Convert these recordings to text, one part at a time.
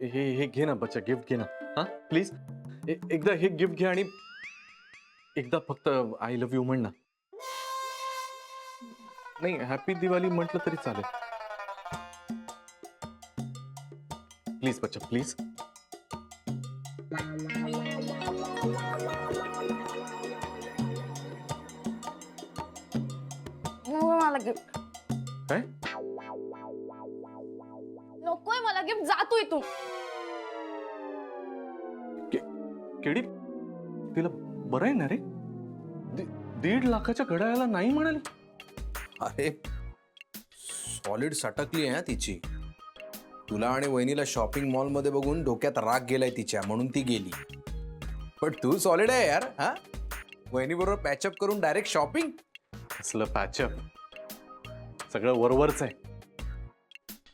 हे घे ना बच्चा, गिफ्ट घे ना. हा प्लीज एकदा हे गिफ्ट घे आणि एकदा फक्त आय लव्ह यू म्हण ना. नाही, हॅपी दिवाळी म्हटलं तरी चालेल. प्लीज बच्चा, प्लीज. मला गिफ्ट काय? नकोय मला गिफ्ट. जातो इथून. केडी, तिला बरं आहे ना रे? 1.5 लाखाच्या घड्याळाला नाही म्हणाली. अरे सॉलिड सटकली आहे तिची. तुला आणि वहिनीला शॉपिंग मॉल मध्ये बघून डोक्यात राग गेलाय तिच्या, म्हणून ती गेली. पण तू सॉलिड आहे यार. हा, वहिनी बरोबर पॅचअप करून डायरेक्ट शॉपिंग. असलं पॅचअप सगळं वरवरच आहे.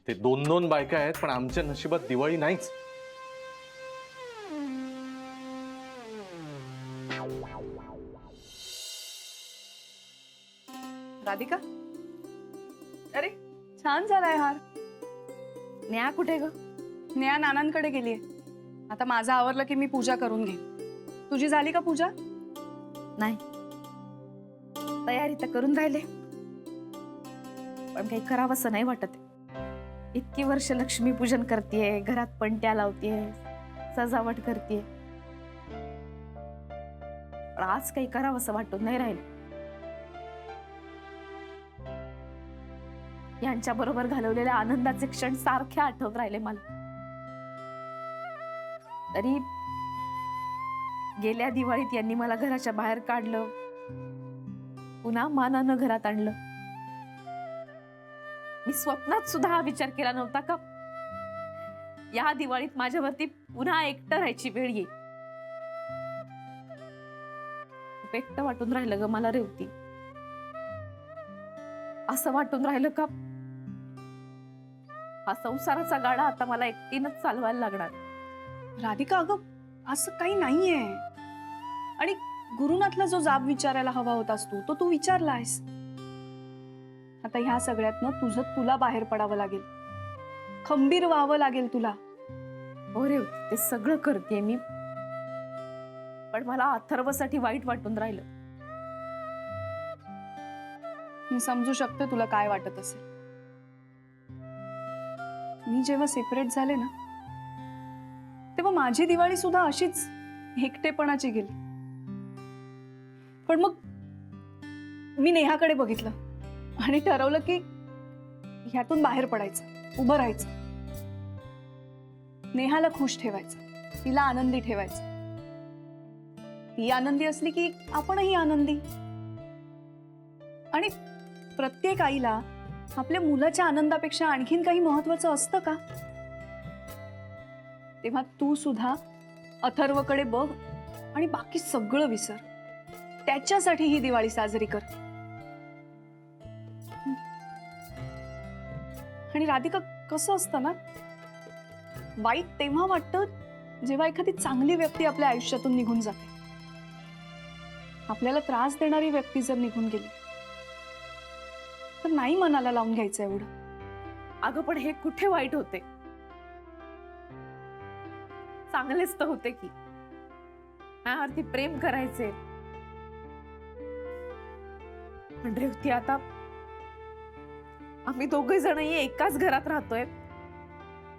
ते 2-2 बायका आहेत, पण आमच्या नशिबात दिवाळी नाहीच. राधिका, अरे छान झालाय हार. नेहा कुठे ग? नेहा नानांकडे गेलीये. आता माझं आवरलं की मी पूजा करून घेईन. तुझी झाली का पूजा? नाही, तयारी तर करून राहिले, पण काही करावंसं नाही वाटत. इतकी वर्ष लक्ष्मी पूजन करतेय, घरात पणत्या लावतेय, सजावट करतेय, पण आज काही करावंसं वाटून नाही राहिलं. यांच्या बरोबर घालवलेल्या आनंदाचे क्षण सारखे आठवत राहिले मला. तरी गेल्या दिवाळीत यांनी मला घराच्या बाहेर काढलं, पुन्हा मानानं घरात आणलं. मी स्वप्नात सुद्धा हा विचार केला नव्हता का या दिवाळीत माझ्यावरती पुन्हा एकटं राहायची वेळ येईल. खूप एकटं वाटून राहिलं ग मला रेवती. असं वाटून राहिलं का हा संसाराचा गाडा आता मला एकटीनच चालवायला लागणार. राधिका, अगं असं काही नाहीये. आणि गुरुनाथला जो जाब विचारायला हवा होतास तो तू विचारलायस. आता ह्या सगळ्यातनं तुला बाहेर पडावं लागेल. खंबीर व्हावं लागेल तुला. हो रे, ते सगळं करते मी, पण मला अथर्वसाठी वाईट वाटून राहिलं. मी समजू शकते तुला काय वाटत असेल. मी जेव्हा सेपरेट झाले ना, तेव्हा माझी दिवाळी सुद्धा अशीच एकटेपणाची गेली. पण मग मी नेहाकडे बघितलं आणि ठरवलं की ह्यातून बाहेर पडायचं, उभं राहायचं, नेहाला खुश ठेवायचं, तिला आनंदी ठेवायचं. ती आनंदी असली की आपणही आनंदी. आणि प्रत्येक आईला आपल्या मुलाच्या आनंदापेक्षा आणखीन काही महत्वाचं असतं का? तेव्हा तू सुद्धा अथर्वकडे बघ आणि बाकी सगळं विसर. त्याच्यासाठी ही दिवाळी साजरी कर. आणि राधिका, कसं असतं ना, वाईट तेव्हा वाटतं जेव्हा एखादी चांगली व्यक्ती आपल्या आयुष्यातून निघून जाते. आपल्याला त्रास देणारी व्यक्ती जर निघून गेली तर नाही मनाला लावून घ्यायचं एवढं. अगं पण हे कुठे वाईट होते? चांगलेच तर होते की. माझ्यावरती प्रेम करायचे. पण रेवती, आता आम्ही दोघे जणही एकाच घरात राहतोय,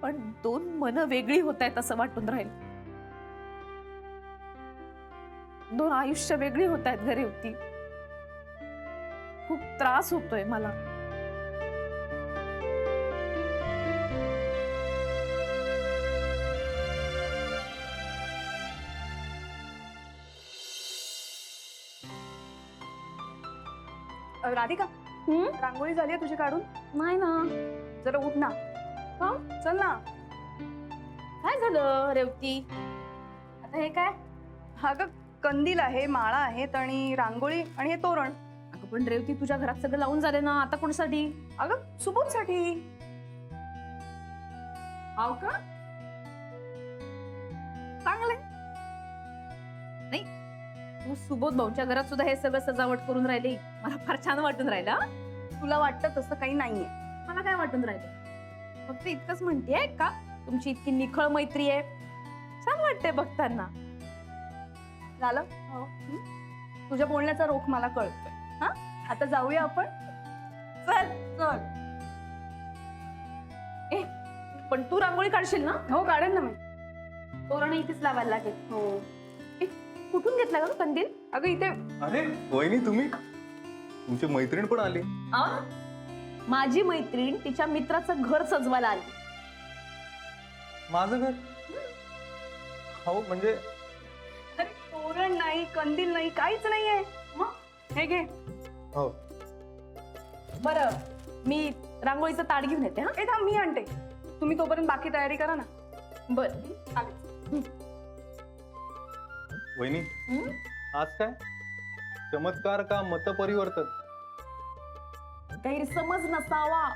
पण 2 मनं वेगळी होत आहेत असं वाटून राहील. 2 आयुष्य वेगळी होत आहेत ग रेवती. खूप त्रास होतोय मला. राधिका, रांगोळी झाली तुझी काढून? नाही ना. जरा उठ ना. हा? चल ना. काय झालं रेवती? आता हे काय? हा ग, कंदील आहे, माळा आहेत आणि रांगोळी आणि हे तोरण. अगं पण रेवती, तुझ्या घरात सगळं लावून झाले ना, आता कोणासाठी? अगं सुबोधसाठी. हाव का? चांगलंय. नाही, तू सुबोध भाऊच्या घरात सुद्धा हे सगळं सजावट करून राहिली. मला फार छान वाटून राहिलं. तुला वाटतं तसं काही नाहीये. मला काय वाटून राहिलं? फक्त इतकंच म्हणतेय का तुमची इतकी निखळ मैत्री आहे, छान वाटते बघताना. झालं तुझ्या बोलण्याचा रोख मला कळतोय. हा आता जाऊया आपण. चल. चल. ए पण तू रांगोळी काढशील ना? हो काढेन ना मी. तोरण इथेच लावायला लागेल. हो. ए, कुठून घेतला ग कंदील? अगं इथे अरे वहिनी तुम्ही, तुमची मैत्रीण पण आली. आ? माझी मैत्रीण तिच्या मित्राचं घर सजवायला आली. माझं घर? हो म्हणजे अरे तोरण नाही, कंदील नाही, काहीच नाहीये. मग हे घे. हो. बरं मी रांगोळीचं ताट घेऊन येते. हा ए थांब मी आणते. तुम्ही तोपर्यंत बाकी तयारी करा ना. बर. आले. वहिनी आज काय चमत्कार का मतपरिवर्तन? गैरसमज नसावा.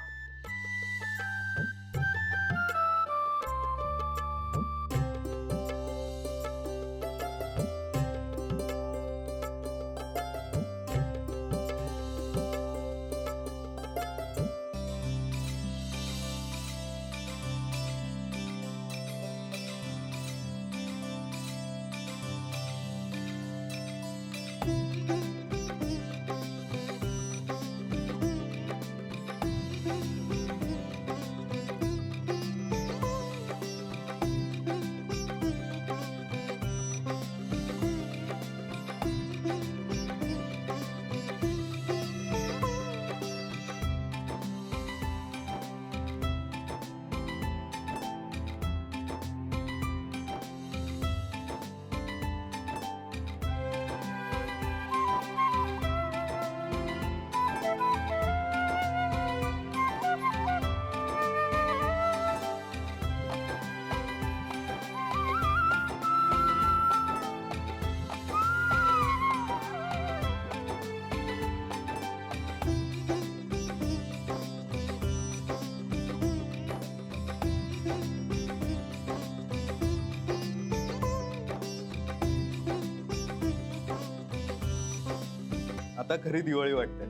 आता खरी दिवाळी वाटते.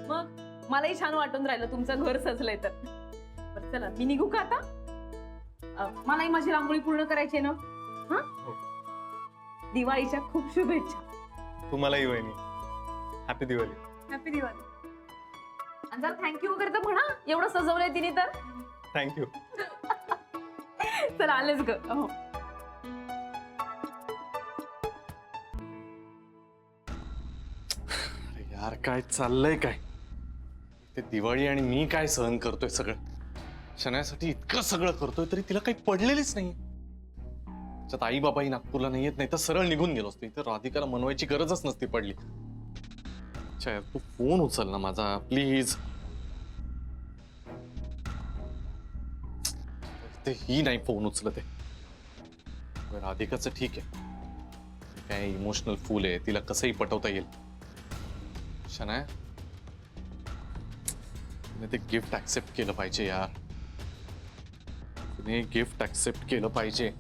मग मलाही छान वाटून राहिलं तुमचं घर सजलंय तर. बरं चला मी निघू का आता? मलाही माझी रांगोळी पूर्ण करायची आहे ना. हा हो. दिवाळीच्या खूप शुभेच्छा. तुम्हालाही वहिनी, हॅपी दिवाळी. हॅपी दिवाळी. आणि जरा थँक्यू वगैरे तर म्हणा, एवढं सजवलंय तिने तर. थँक्यू. चला आलेच ग. हो. अरे यार काय चाललंय काय? ते दिवाळी आणि मी काय सहन करतोय सगळं. शनायासाठी इतकं सगळं करतोय तरी तिला काही पडलेलीच नाही. त्याच्यात आई बाबाही नागपूरला नाही येत, नाही तर सरळ निघून गेलो असतो. इथं राधिकाला मनवायची गरजच नसती पडली. अच्छा यार, तू फोन उचल ना माझा प्लीज. ते ही नाही फोन उचलत आहे. राधिकाचं ठीक आहे, काय इमोशनल फूल आहे, तिला कसंही पटवता येईल. शनाया, तिने ते गिफ्ट ऍक्सेप्ट केलं पाहिजे यार. तिने गिफ्ट ऍक्सेप्ट केलं पाहिजे.